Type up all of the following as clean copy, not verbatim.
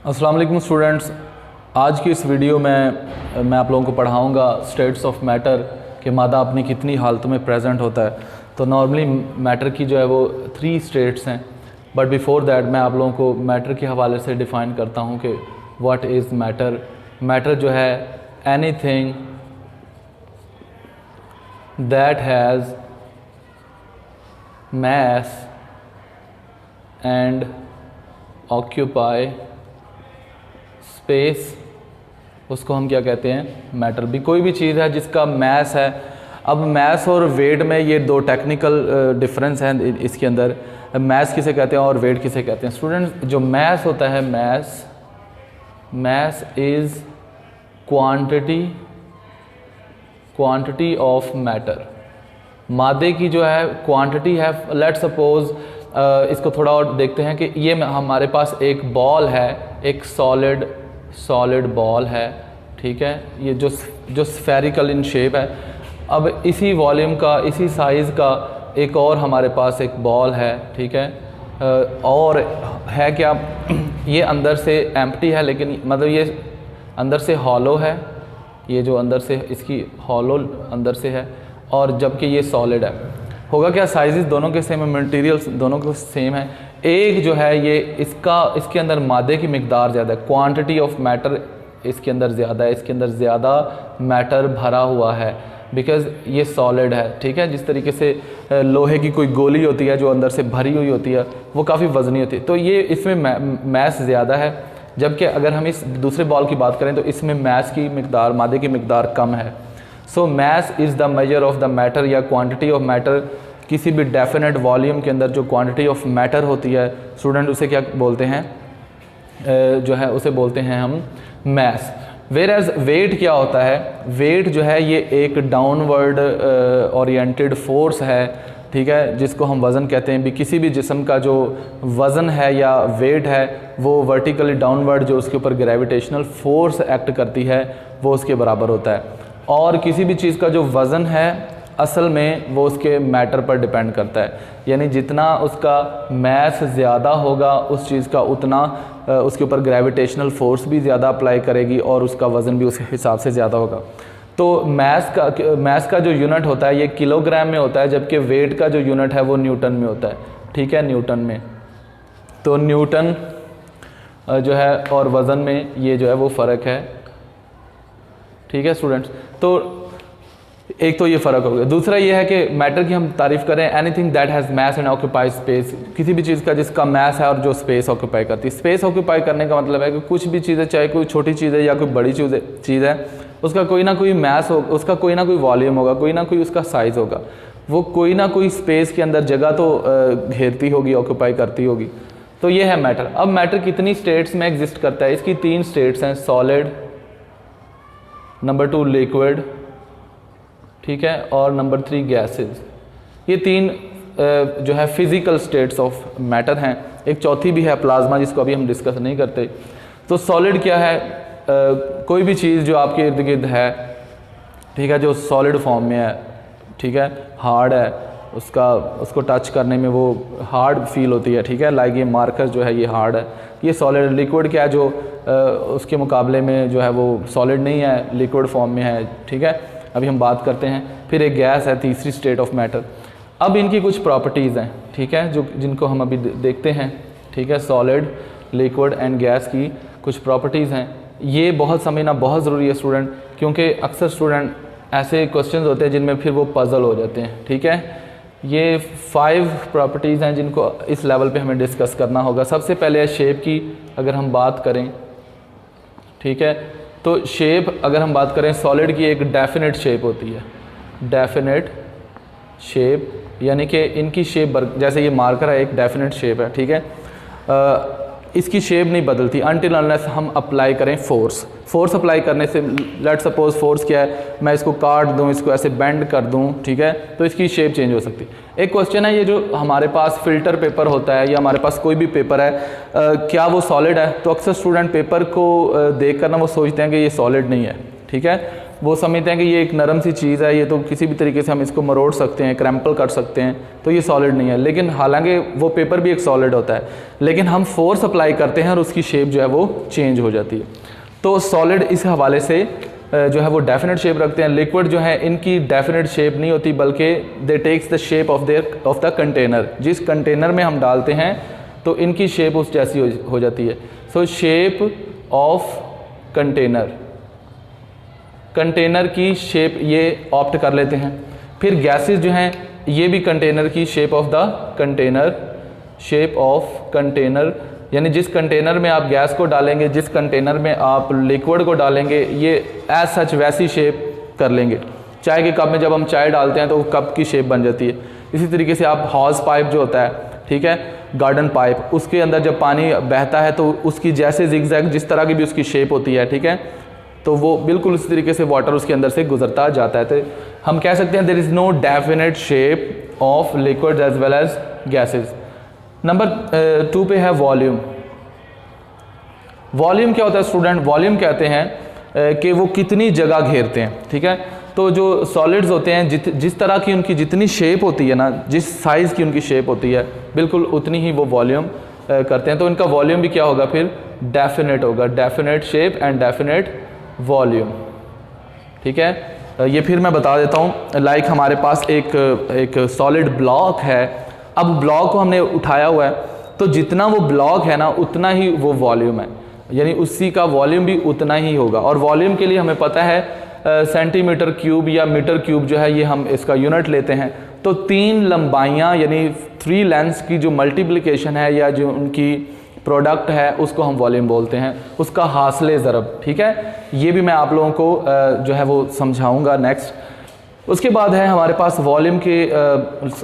अस्सलाम वालेकुम स्टूडेंट्स। आज की इस वीडियो में मैं आप लोगों को पढ़ाऊँगा स्टेट्स ऑफ मैटर कि मादा अपनी कितनी हालतों में प्रेजेंट होता है। तो नॉर्मली मैटर की जो है वो 3 स्टेट्स हैं, बट बिफोर दैट मैं आप लोगों को मैटर के हवाले से डिफ़ाइन करता हूँ कि व्हाट इज़ मैटर। मैटर जो है anything that has mass and occupy space, उसको हम क्या कहते हैं, मैटर। भी कोई भी चीज़ है जिसका मैस है। अब मैस और वेट में ये 2 टेक्निकल डिफरेंस हैं इसके अंदर। मैस किसे कहते हैं और वेट किसे कहते हैं। स्टूडेंट्स, जो मैस होता है, mass is quantity of matter. मादे की जो है क्वांटिटी है। लेट्स सपोज इसको थोड़ा और देखते हैं कि ये हमारे पास एक बॉल है, एक सॉलिड बॉल है, ठीक है, ये जो स्फेरिकल इन शेप है। अब इसी वॉल्यूम का, इसी साइज़ का एक और हमारे पास एक बॉल है, ठीक है, और है क्या, ये अंदर से एम्प्टी है, लेकिन मतलब ये अंदर से हॉलो है, ये जो अंदर से इसकी हॉलो अंदर से है, और जबकि ये सॉलिड है। होगा क्या, साइज़ दोनों के सेम है, मटेरियल्स दोनों के सेम है। एक जो है ये इसके अंदर मादे की मिकदार ज़्यादा है, क्वांटिटी ऑफ मैटर इसके अंदर ज़्यादा है, इसके अंदर ज़्यादा मैटर भरा हुआ है, बिकॉज़ ये सॉलिड है, ठीक है। जिस तरीके से लोहे की कोई गोली होती है जो अंदर से भरी हुई होती है, वो काफ़ी वज़नी होती है, तो ये इसमें मैस ज़्यादा है। जबकि अगर हम इस दूसरे बॉल की बात करें तो इसमें मैस की मिकदार, मादे की मिकदार कम है। So mass is the measure of the matter, या क्वांटिटी ऑफ मैटर। किसी भी डेफिनेट वॉल्यूम के अंदर जो क्वांटिटी ऑफ मैटर होती है, स्टूडेंट उसे क्या बोलते हैं, जो है उसे बोलते हैं हम मैस। वेयर एज वेट क्या होता है, वेट जो है ये एक डाउनवर्ड ओरिएंटेड फोर्स है, ठीक है, जिसको हम वज़न कहते हैं। भी किसी भी जिस्म का जो वज़न है या वेट है, वो वर्टिकली डाउनवर्ड जो उसके ऊपर ग्रेविटेशनल फोर्स एक्ट करती है, वो उसके बराबर होता है। और किसी भी चीज़ का जो वज़न है असल में वो उसके मैटर पर डिपेंड करता है, यानी जितना उसका मैस ज़्यादा होगा उस चीज़ का उतना उसके ऊपर ग्रेविटेशनल फोर्स भी ज़्यादा अप्लाई करेगी और उसका वज़न भी उस हिसाब से ज़्यादा होगा। तो मैस का जो यूनिट होता है ये किलोग्राम में होता है, जबकि वेट का जो यूनिट है वो न्यूटन में होता है, ठीक है, न्यूटन में। तो न्यूटन जो है और वज़न में ये जो है वो फ़र्क है, ठीक है स्टूडेंट्स। तो एक तो ये फ़र्क हो गया। दूसरा ये है कि मैटर की हम तारीफ़ करें, anything that has mass and occupy space. किसी भी चीज़ का जिसका मैस है और जो स्पेस ऑक्यूपाई करती है। स्पेस ऑक्यूपाई करने का मतलब है कि कुछ भी चीज़ें, चाहे कोई छोटी चीज़ है या कोई बड़ी चीज़ है, उसका कोई ना कोई मैस हो, उसका कोई ना कोई वॉल्यूम होगा, कोई ना कोई उसका साइज़ होगा, वो कोई ना कोई स्पेस के अंदर जगह तो घेरती होगी, ऑक्यूपाई करती होगी। तो ये है मैटर। अब मैटर कितनी स्टेट्स में एग्जिस्ट करता है, इसकी 3 स्टेट्स हैं, सॉलिड, नंबर 2 लिक्विड, ठीक है, और नंबर 3 गैसेस। ये 3 जो है फिज़िकल स्टेट्स ऑफ मैटर हैं। एक चौथी भी है प्लाज्मा, जिसको अभी हम डिस्कस नहीं करते। तो सॉलिड क्या है, कोई भी चीज़ जो आपके इर्द गिर्द है, ठीक है, जो सॉलिड फॉर्म में है, ठीक है, हार्ड है, उसको टच करने में वो हार्ड फील होती है, ठीक है, लाइक ये मार्कर जो है ये हार्ड है, ये सॉलिड। लिक्विड क्या है, जो उसके मुकाबले में जो है वो सॉलिड नहीं है, लिक्विड फॉर्म में है, ठीक है, अभी हम बात करते हैं। फिर एक गैस है, तीसरी स्टेट ऑफ मैटर। अब इनकी कुछ प्रॉपर्टीज़ हैं, ठीक है, जिनको हम अभी देखते हैं, ठीक है। सॉलिड, लिक्विड एंड गैस की कुछ प्रॉपर्टीज़ हैं। ये बहुत समझना बहुत ज़रूरी है स्टूडेंट, क्योंकि अक्सर स्टूडेंट ऐसे क्वेश्चन होते हैं जिनमें फिर वो पजल हो जाते हैं, ठीक है। ये 5 प्रॉपर्टीज़ हैं जिनको इस लेवल पे हमें डिस्कस करना होगा। सबसे पहले है शेप की, अगर हम बात करें, ठीक है, तो शेप अगर हम बात करें, सॉलिड की एक डेफिनेट शेप होती है, डेफिनेट शेप, यानी कि इनकी शेप जैसे ये मार्कर है, एक डेफिनेट शेप है, ठीक है, इसकी शेप नहीं बदलती अनटिल अनलेस हम अप्लाई करें फोर्स अप्लाई करने से। लेट सपोज फोर्स क्या है, मैं इसको काट दूं, इसको ऐसे बेंड कर दूं, ठीक है, तो इसकी शेप चेंज हो सकती है। एक क्वेश्चन है, ये जो हमारे पास फ़िल्टर पेपर होता है या हमारे पास कोई भी पेपर है, क्या वो सॉलिड है? तो अक्सर स्टूडेंट पेपर को देख कर ना वो सोचते हैं कि ये सॉलिड नहीं है, ठीक है, वो समझते हैं कि ये एक नरम सी चीज़ है, ये तो किसी भी तरीके से हम इसको मरोड़ सकते हैं, क्रैम्पल कर सकते हैं, तो ये सॉलिड नहीं है। लेकिन हालांकि वो पेपर भी एक सॉलिड होता है, लेकिन हम फोर्स अप्लाई करते हैं और उसकी शेप जो है वो चेंज हो जाती है। तो सॉलिड इस हवाले से जो है वो डेफिनेट शेप रखते हैं। लिक्विड जो है इनकी डेफिनेट शेप नहीं होती, बल्कि they takes the shape of the container. जिस कंटेनर में हम डालते हैं तो इनकी शेप उस जैसी हो जाती है। सो शेप ऑफ कंटेनर, कंटेनर की शेप ये ऑप्ट कर लेते हैं। फिर गैसेस जो हैं ये भी कंटेनर की shape of the container, shape of container, यानी जिस कंटेनर में आप गैस को डालेंगे, जिस कंटेनर में आप लिक्विड को डालेंगे, ये एज सच वैसी शेप कर लेंगे। चाय के कप में जब हम चाय डालते हैं तो कप की शेप बन जाती है। इसी तरीके से आप हॉज पाइप जो होता है, ठीक है, गार्डन पाइप, उसके अंदर जब पानी बहता है तो उसकी जैसे जिगजैग जिस तरह की भी उसकी शेप होती है, ठीक है, तो वो बिल्कुल उसी तरीके से वाटर उसके अंदर से गुजरता जाता है। तो हम कह सकते हैं there is no definite shape of liquid as well as gases. Number 2 पे है वॉल्यूम। वॉल्यूम क्या होता है स्टूडेंट? वॉल्यूम कहते हैं कि वो कितनी जगह घेरते हैं, ठीक है। तो जो सॉलिड्स होते हैं जिस तरह की उनकी जितनी शेप होती है ना, जिस साइज़ की उनकी शेप होती है, बिल्कुल उतनी ही वो वॉल्यूम करते हैं। तो इनका वॉल्यूम भी क्या होगा फिर? डेफिनेट होगा, definite shape and definite volume, ठीक है। ये फिर मैं बता देता हूँ। लाइक हमारे पास एक सॉलिड ब्लॉक है। अब ब्लॉक को हमने उठाया हुआ है, तो जितना वो ब्लॉक है ना उतना ही वो वॉल्यूम है, यानी उसी का वॉल्यूम भी उतना ही होगा। और वॉल्यूम के लिए हमें पता है सेंटीमीटर क्यूब या मीटर क्यूब जो है ये हम इसका यूनिट लेते हैं। तो 3 लंबाइयाँ यानी 3 लेंथ्स की जो मल्टीप्लिकेशन है या जो उनकी प्रोडक्ट है उसको हम वॉल्यूम बोलते हैं, उसका हासिले ज़रब, ठीक है। ये भी मैं आप लोगों को जो है वो समझाऊंगा नेक्स्ट। उसके बाद है हमारे पास वॉल्यूम के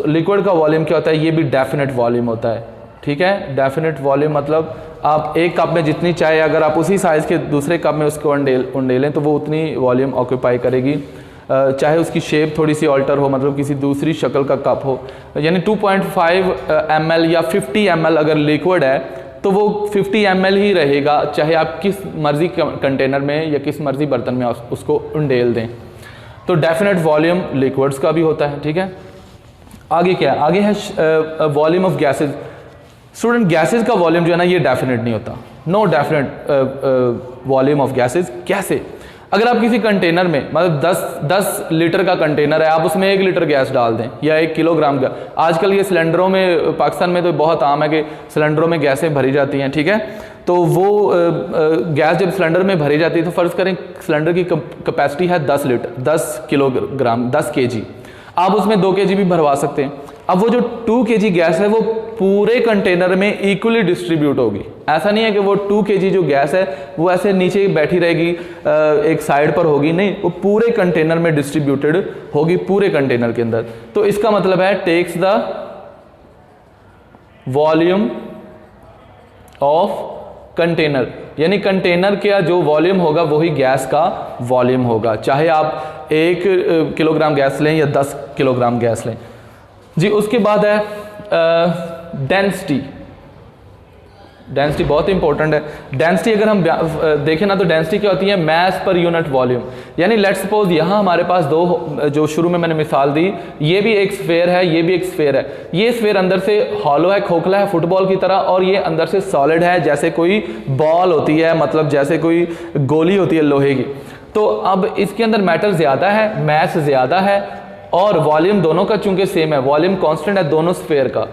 लिक्विड का वॉल्यूम क्या होता है? ये भी डेफिनेट वॉल्यूम होता है, ठीक है। डेफिनेट वॉल्यूम मतलब आप एक कप में जितनी चाय अगर आप उसी साइज़ के दूसरे कप में उसको उंडेलें तो वो उतनी वॉल्यूम ऑक्यूपाई करेगी, चाहे उसकी शेप थोड़ी सी ऑल्टर हो, मतलब किसी दूसरी शक्ल का कप हो। यानी 2.5 ml या 50 ml अगर लिक्विड है तो वो 50 ml ही रहेगा, चाहे आप किस मर्जी कंटेनर में या किस मर्जी बर्तन में उसको उंडेल दें। तो डेफिनेट वॉल्यूम लिक्विड्स का भी होता है, ठीक है। आगे क्या है? आगे है volume of gases. Student gases का वॉल्यूम जो है ना ये डेफिनेट नहीं होता। No definite volume of gases. कैसे? अगर आप किसी कंटेनर में मतलब 10 लीटर का कंटेनर है, आप उसमें 1 लीटर गैस डाल दें या 1 किलोग्राम का, आजकल ये सिलेंडरों में पाकिस्तान में तो बहुत आम है कि सिलेंडरों में गैसें भरी जाती हैं, ठीक है। तो वो गैस जब सिलेंडर में भरी जाती है तो फ़र्ज़ करें सिलेंडर की कैपेसिटी है 10 किलोग्राम 10 kg, आप उसमें 2 kg भी भरवा सकते हैं। अब वो जो 2 kg गैस है वो पूरे कंटेनर में इक्वली डिस्ट्रीब्यूट होगी। ऐसा नहीं है कि वो 2 kg जो गैस है वो ऐसे नीचे बैठी रहेगी, एक साइड पर होगी, नहीं, वो पूरे कंटेनर में डिस्ट्रीब्यूटेड होगी, पूरे कंटेनर के अंदर। तो इसका मतलब है takes the volume of container, यानी कंटेनर का जो वॉल्यूम होगा वही गैस का वॉल्यूम होगा, चाहे आप 1 किलोग्राम गैस लें या 10 किलोग्राम गैस लें जी। उसके बाद है डेंसिटी। डेंसिटी बहुत इंपॉर्टेंट है। डेंसिटी अगर हम देखें ना तो डेंसिटी क्या होती है? Mass per unit volume. यानी लेट्स सपोज यहाँ हमारे पास 2 जो शुरू में मैंने मिसाल दी, ये भी एक स्फेयर है, ये भी एक स्फेयर है। ये स्फेयर अंदर से हॉलो है, खोखला है फुटबॉल की तरह, और ये अंदर से सॉलिड है जैसे कोई बॉल होती है, मतलब जैसे कोई गोली होती है लोहे की। तो अब इसके अंदर मैटर ज़्यादा है, मैस ज़्यादा है, और वॉल्यूम दोनों का चूंकि सेम है, वॉल्यूम कांस्टेंट है दोनों स्फेयर का,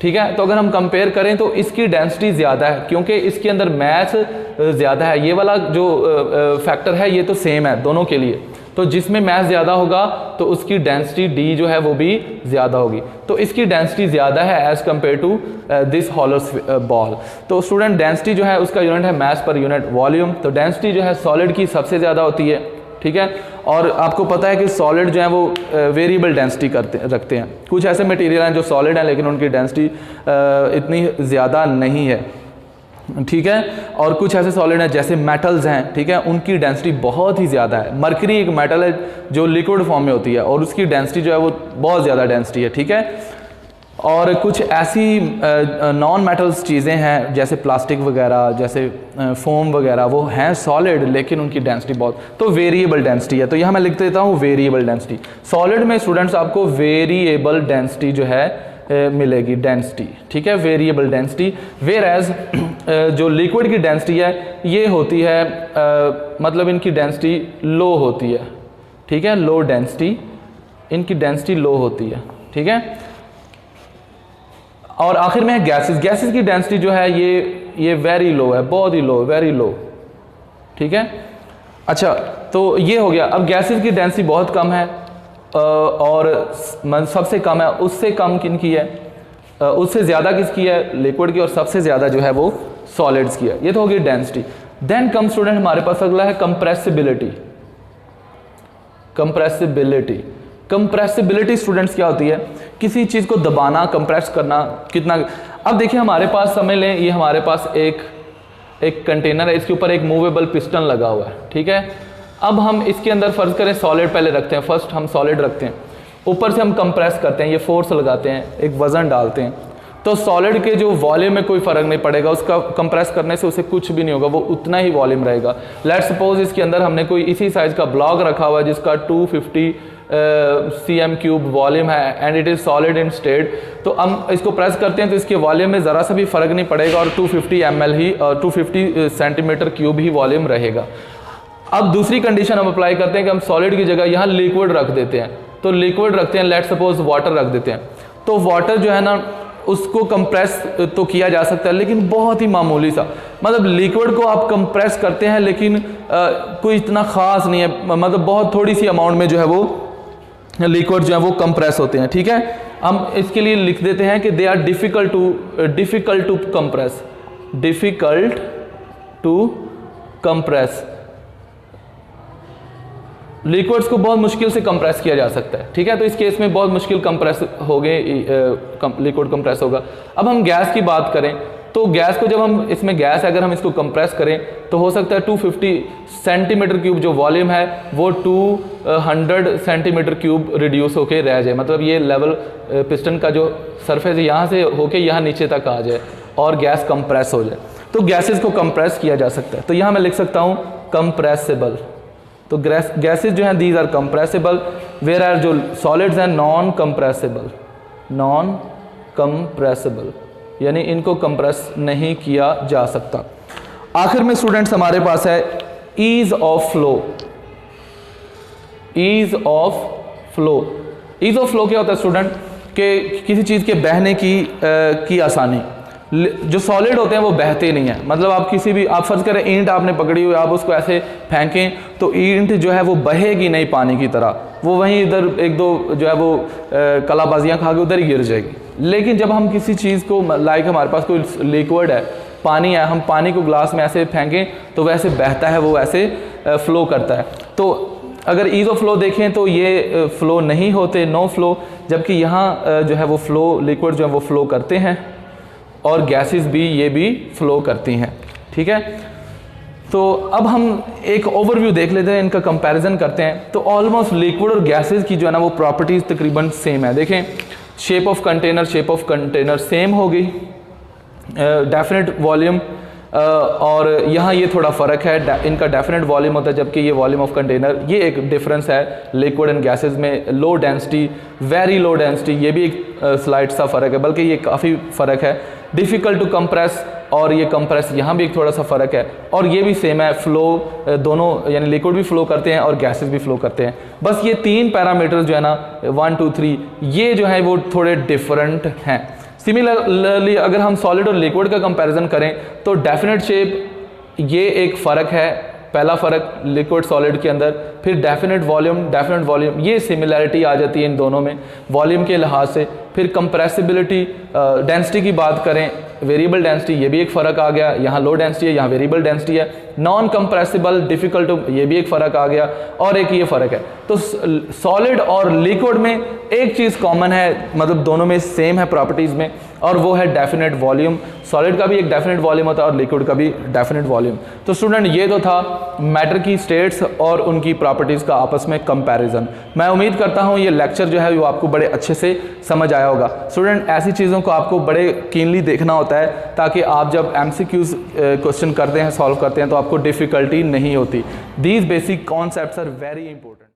ठीक है। तो अगर हम कंपेयर करें तो इसकी डेंसिटी ज़्यादा है क्योंकि इसके अंदर मैस ज़्यादा है। ये वाला जो फैक्टर है ये तो सेम है दोनों के लिए, तो जिसमें मैस ज़्यादा होगा तो उसकी डेंसिटी डी जो है वो भी ज़्यादा होगी। तो इसकी डेंसिटी ज़्यादा है as compare to this hollow ball. तो स्टूडेंट डेंसिटी जो है उसका यूनिट है मैस पर यूनिट वॉल्यूम। तो डेंसिटी जो है सॉलिड की सबसे ज़्यादा होती है, ठीक है। और आपको पता है कि सॉलिड जो है वो वेरिएबल डेंसिटी रखते हैं। कुछ ऐसे मटेरियल हैं जो सॉलिड हैं लेकिन उनकी डेंसिटी इतनी ज़्यादा नहीं है, ठीक है। और कुछ ऐसे सॉलिड हैं जैसे मेटल्स हैं, ठीक है, उनकी डेंसिटी बहुत ही ज़्यादा है। मरकरी एक मेटल है जो लिक्विड फॉर्म में होती है और उसकी डेंसिटी जो है वो बहुत ज़्यादा डेंसिटी है, ठीक है। और कुछ ऐसी नॉन मेटल्स चीज़ें हैं जैसे प्लास्टिक वगैरह, जैसे फोम वगैरह, वो हैं सॉलिड लेकिन उनकी डेंसिटी बहुत, तो वेरिएबल डेंसिटी है। तो यहाँ मैं लिख देता हूँ वेरिएबल डेंसिटी। सॉलिड में स्टूडेंट्स आपको वेरिएबल डेंसिटी जो है मिलेगी, डेंसिटी, ठीक है, वेरिएबल डेंसिटी। वेयर एज जो लिक्विड की डेंसिटी है ये होती है मतलब इनकी डेंसिटी लो होती है, ठीक है, लो डेंसिटी, इनकी डेंसिटी लो होती है, ठीक है। और आखिर में है गैसेस। गैसेस की डेंसिटी जो है ये वेरी लो है, बहुत ही लो, वेरी लो, ठीक है। अच्छा, तो ये हो गया। अब गैसेस की डेंसिटी बहुत कम है और सबसे कम है, उससे कम किनकी है, उससे ज़्यादा किसकी है, लिक्विड की, और सबसे ज़्यादा जो है वो सॉलिड्स की है। ये तो होगी डेंसिटी। देन कम स्टूडेंट हमारे पास अगला है कंप्रेसिबिलिटी। कंप्रेसिबिलिटी, कंप्रेसिबिलिटी स्टूडेंट्स क्या होती है, किसी चीज़ को दबाना, कंप्रेस करना, कितना। अब देखिए हमारे पास समझ लें, ये हमारे पास एक कंटेनर है, इसके ऊपर एक मूवेबल पिस्टन लगा हुआ है, ठीक है। अब हम इसके अंदर फर्ज करें सॉलिड पहले रखते हैं, फर्स्ट हम सॉलिड रखते हैं, ऊपर से हम कंप्रेस करते हैं, ये फोर्स लगाते हैं, एक वजन डालते हैं, तो सॉलिड के जो वॉल्यूम में कोई फ़र्क नहीं पड़ेगा, उसका कंप्रेस करने से उसे कुछ भी नहीं होगा, वो उतना ही वॉल्यूम रहेगा। लेट्स सपोज इसके अंदर हमने कोई इसी साइज़ का ब्लॉक रखा हुआ है जिसका 250 cm³ वॉल्यूम है and it is solid in state, तो हम इसको प्रेस करते हैं तो इसके वॉल्यूम में ज़रा सा भी फ़र्क नहीं पड़ेगा और 250 ml ही 250 cm³ ही वॉल्यूम रहेगा। अब दूसरी कंडीशन हम अप्लाई करते हैं कि हम सॉलिड की जगह यहाँ लिक्विड रख देते हैं, तो लिक्विड रखते हैं, लेट्स सपोज वाटर रख देते हैं, तो वाटर जो है ना उसको कंप्रेस तो किया जा सकता है लेकिन बहुत ही मामूली सा, मतलब लिक्विड को आप कंप्रेस करते हैं लेकिन कोई इतना ख़ास नहीं है, मतलब बहुत थोड़ी सी अमाउंट में जो है वो लिक्विड जो है वो कंप्रेस होते हैं, ठीक है। हम इसके लिए लिख देते हैं कि they are difficult to compress, difficult to compress. Liquids को बहुत मुश्किल से कंप्रेस किया जा सकता है, ठीक है, तो इस केस में बहुत मुश्किल कंप्रेस हो गए, लिक्विड कंप्रेस होगा। अब हम गैस की बात करें तो गैस को जब हम इसमें गैस अगर हम इसको कंप्रेस करें तो हो सकता है 250 cm³ जो वॉल्यूम है वो 200 cm³ रिड्यूस होके रह जाए, मतलब ये लेवल पिस्टन का जो सरफेस है यहाँ से होके यहाँ नीचे तक आ जाए और गैस कंप्रेस हो जाए, तो गैसेस को कंप्रेस किया जा सकता है। तो यहाँ मैं लिख सकता हूँ कंप्रेसिबल, तो गैसेस जो हैं these are compressible, where are जो सॉलिड्स हैं नॉन कंप्रेसिबल, नॉन कंप्रेसिबल, यानी इनको कंप्रेस नहीं किया जा सकता। आखिर में स्टूडेंट्स हमारे पास है ease of flow. Ease of flow, ease of flow क्या होता है स्टूडेंट, कि किसी चीज़ के बहने की आसानी। जो सॉलिड होते हैं वो बहते नहीं हैं, मतलब आप किसी भी, आप फर्ज करें ईंट आपने पकड़ी हुई, आप उसको ऐसे फेंकें तो ईंट जो है वो बहेगी नहीं पानी की तरह, वो वहीं इधर एक दो जो है वो कलाबाजियाँ खा के उधर ही गिर जाएगी। लेकिन जब हम किसी चीज़ को लाइक हमारे पास कोई लिक्विड है, पानी है, हम पानी को ग्लास में ऐसे फेंकें तो वैसे बहता है, वो ऐसे फ्लो करता है। तो अगर ईज ऑफ फ्लो देखें तो ये फ्लो नहीं होते, नो फ्लो, जबकि यहाँ जो है वो फ्लो, लिक्विड जो है वो फ्लो करते हैं और गैसेस भी ये भी फ्लो करती हैं, ठीक है। तो अब हम एक ओवरव्यू देख लेते हैं, इनका कंपैरिजन करते हैं। तो ऑलमोस्ट लिक्विड और गैसेस की जो है ना वो प्रॉपर्टीज़ तकरीबन सेम है। देखें शेप ऑफ कंटेनर सेम होगी, डेफिनेट वॉल्यूम, और यहाँ ये थोड़ा फ़र्क है, इनका डेफिनेट वॉल्यूम होता है जबकि ये वॉल्यूम ऑफ कंटेनर, ये एक डिफरेंस है लिक्विड एंड गैसेस में। Low density, very low density, ये भी एक स्लाइड सा फ़र्क है, बल्कि ये काफ़ी फ़र्क है। डिफ़िकल्ट टू कंप्रेस और ये कंप्रेस, यहाँ भी एक थोड़ा सा फ़र्क है, और ये भी सेम है, फ्लो दोनों, यानी लिक्विड भी फ्लो करते हैं और गैसेस भी फ्लो करते हैं। बस ये तीन पैरामीटर्स जो है ना 1 2 3 ये जो है वो थोड़े डिफरेंट हैं। सिमिलरली अगर हम सॉलिड और लिक्विड का कंपैरिजन करें तो डेफिनेट शेप, ये एक फ़र्क है, पहला फ़र्क लिक्विड सॉलिड के अंदर। फिर डेफिनेट वॉल्यूम, ये सिमिलैरिटी आ जाती है इन दोनों में वॉल्यूम के लिहाज से। फिर कंप्रेसिबिलिटी, डेंसिटी की बात करें, वेरिएबल डेंसिटी, ये भी एक फ़र्क आ गया, यहाँ लो डेंसिटी है, यहाँ वेरिएबल डेंसिटी है। नॉन कंप्रेसिबल, डिफ़िकल्ट टू, ये भी एक फ़र्क आ गया, और एक ये फ़र्क है। तो सॉलिड और लिक्विड में एक चीज़ कॉमन है, मतलब दोनों में सेम है प्रॉपर्टीज़ में, और वो है डेफिनेट वॉल्यूम। सॉलिड का भी एक डेफिनेट वॉल्यूम होता है और लिक्विड का भी डेफिनेट वॉल्यूम। तो स्टूडेंट ये तो था मैटर की स्टेट्स और उनकी प्रॉपर्टीज़ का आपस में कंपैरिजन। मैं उम्मीद करता हूँ ये लेक्चर जो है वो आपको बड़े अच्छे से समझ आया होगा। स्टूडेंट ऐसी चीज़ों को आपको बड़े कीनली देखना होता है ताकि आप जब MCQs क्वेश्चन करते हैं, सॉल्व करते हैं, तो आपको डिफ़िकल्टी नहीं होती। These basic concepts are very important.